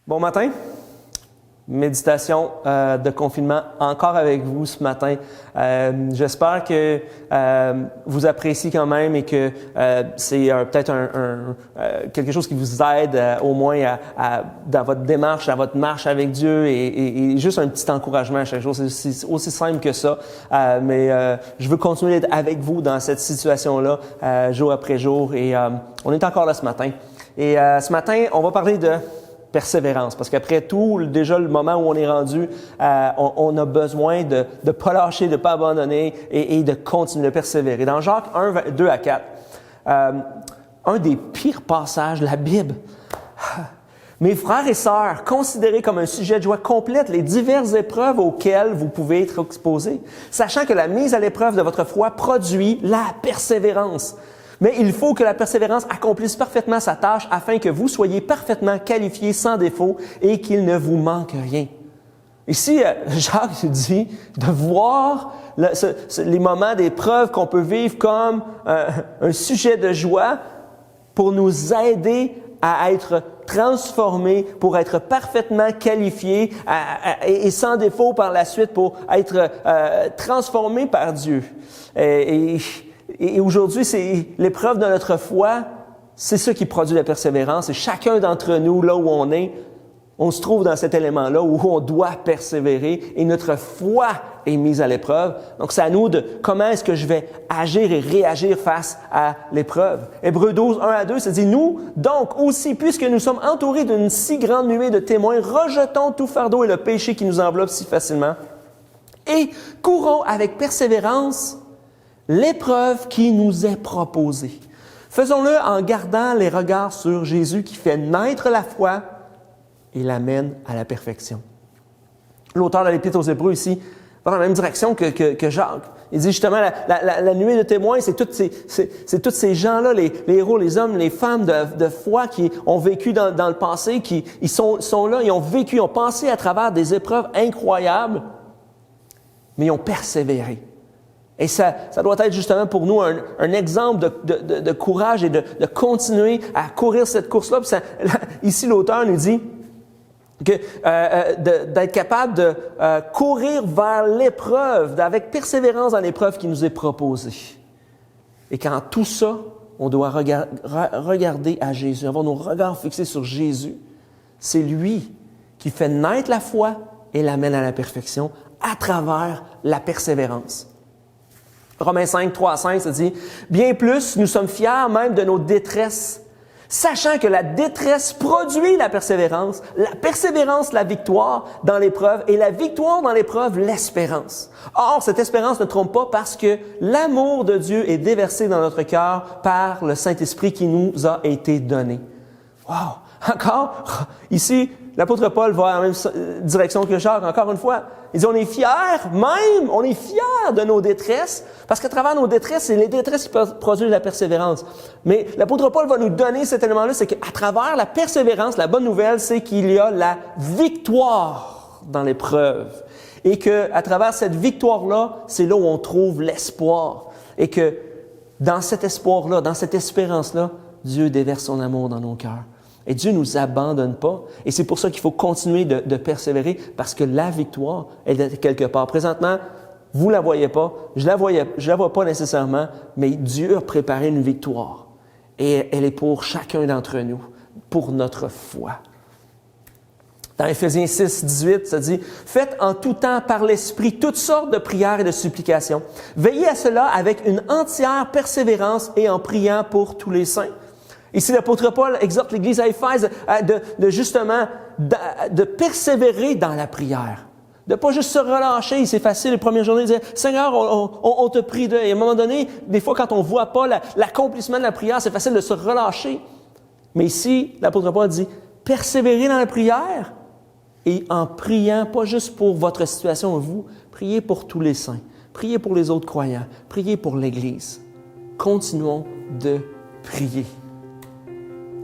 Bon matin, méditation de confinement encore avec vous ce matin. J'espère que vous appréciez quand même et que c'est peut-être quelque chose qui vous aide au moins dans votre démarche, à votre marche avec Dieu et juste un petit encouragement à chaque jour. C'est aussi simple que ça, mais je veux continuer d'être avec vous dans cette situation-là jour après jour et on est encore là ce matin. Et ce matin, on va parler de persévérance, parce qu'après tout, déjà le moment où on est rendu, on a besoin de ne pas lâcher, de ne pas abandonner et de continuer de persévérer. Dans Jacques 1, 2 à 4, un des pires passages de la Bible. Mes frères et sœurs, considérez comme un sujet de joie complète les diverses épreuves auxquelles vous pouvez être exposés, sachant que la mise à l'épreuve de votre foi produit la persévérance. Mais il faut que la persévérance accomplisse parfaitement sa tâche afin que vous soyez parfaitement qualifiés sans défaut et qu'il ne vous manque rien. Ici, Jacques dit de voir les moments d'épreuve qu'on peut vivre comme un sujet de joie pour nous aider à être transformés, pour être parfaitement qualifiés et sans défaut par la suite pour être transformés par Dieu. Et aujourd'hui, c'est l'épreuve de notre foi, c'est ça qui produit la persévérance. Et chacun d'entre nous, là où on est, on se trouve dans cet élément-là où on doit persévérer et notre foi est mise à l'épreuve. Donc, c'est à nous de comment est-ce que je vais agir et réagir face à l'épreuve. Hébreux 12, 1 à 2, ça dit « Nous, donc aussi, puisque nous sommes entourés d'une si grande nuée de témoins, rejetons tout fardeau et le péché qui nous enveloppe si facilement et courons avec persévérance l'épreuve qui nous est proposée. Faisons-le en gardant les regards sur Jésus qui fait naître la foi et l'amène à la perfection. » L'auteur de l'Épître aux Hébreux ici va dans la même direction que Jacques. Il dit justement la nuée de témoins, c'est tous ces gens-là, les héros, les hommes, les femmes de foi qui ont vécu dans le passé, ils sont là, ils ont vécu, ils ont passé à travers des épreuves incroyables, mais ils ont persévéré. Et ça doit être justement pour nous un exemple de courage et de continuer à courir cette course-là. Ici, l'auteur nous dit que d'être capable de courir vers l'épreuve, avec persévérance dans l'épreuve qui nous est proposée. Et qu'en tout ça, on doit regarder à Jésus, avoir nos regards fixés sur Jésus. C'est lui qui fait naître la foi et l'amène à la perfection à travers la persévérance. Romains 5, 3 à 5, ça dit « Bien plus, nous sommes fiers même de nos détresses, sachant que la détresse produit la persévérance la victoire dans l'épreuve, et la victoire dans l'épreuve l'espérance. Or, cette espérance ne trompe pas parce que l'amour de Dieu est déversé dans notre cœur par le Saint-Esprit qui nous a été donné. » Wow! Encore, ici, l'apôtre Paul va dans la même direction que Jacques, encore une fois. Il dit, on est fiers de nos détresses, parce qu'à travers nos détresses, c'est les détresses qui produisent la persévérance. Mais l'apôtre Paul va nous donner cet élément-là, c'est qu'à travers la persévérance, la bonne nouvelle, c'est qu'il y a la victoire dans l'épreuve. Et qu'à travers cette victoire-là, c'est là où on trouve l'espoir. Et que dans cet espoir-là, dans cette espérance-là, Dieu déverse son amour dans nos cœurs. Et Dieu ne nous abandonne pas. Et c'est pour ça qu'il faut continuer de persévérer, parce que la victoire, elle est quelque part. Présentement, vous la voyez pas, je la vois pas nécessairement, mais Dieu a préparé une victoire. Et elle est pour chacun d'entre nous, pour notre foi. Dans Éphésiens 6, 18, ça dit « Faites en tout temps par l'Esprit toutes sortes de prières et de supplications. Veillez à cela avec une entière persévérance et en priant pour tous les saints. » Ici, l'apôtre Paul exhorte l'Église à Éphèse de persévérer dans la prière. De pas juste se relâcher. C'est facile, les premières journées, de dire « Seigneur, on te prie de... » Et à un moment donné, des fois, quand on voit pas l'accomplissement de la prière, c'est facile de se relâcher. Mais ici, l'apôtre Paul dit « Persévérez dans la prière et en priant, pas juste pour votre situation, vous, priez pour tous les saints. Priez pour les autres croyants. Priez pour l'Église. Continuons de prier. »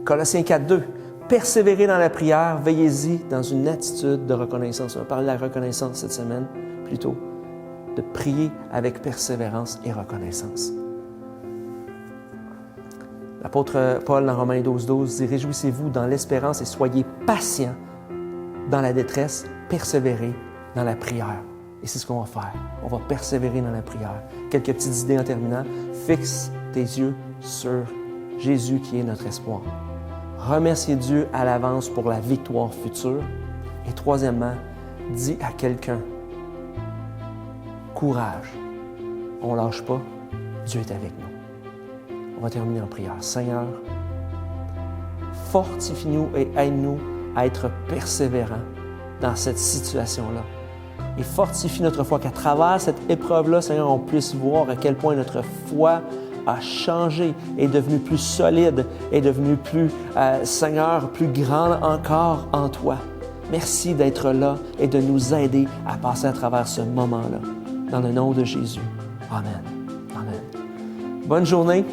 Colossiens 4, 2. Persévérez dans la prière, veillez-y dans une attitude de reconnaissance. On va parler de la reconnaissance cette semaine, plutôt. De prier avec persévérance et reconnaissance. L'apôtre Paul, dans Romains 12, 12, dit « Réjouissez-vous dans l'espérance et soyez patients dans la détresse, persévérer dans la prière. Et c'est ce qu'on va faire. On va persévérer dans la prière. Quelques petites idées en terminant. Fixe tes yeux sur Jésus qui est notre espoir. Remercier Dieu à l'avance pour la victoire future. Et troisièmement, dis à quelqu'un, courage, on ne lâche pas, Dieu est avec nous. On va terminer en prière. Seigneur, fortifie-nous et aide-nous à être persévérants dans cette situation-là. Et fortifie notre foi, qu'à travers cette épreuve-là, Seigneur, on puisse voir à quel point notre foi a changé, est devenue plus solide, est devenue plus, Seigneur, plus grande encore en toi. Merci d'être là et de nous aider à passer à travers ce moment-là. Dans le nom de Jésus. Amen. Amen. Bonne journée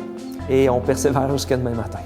et on persévère jusqu'à demain matin.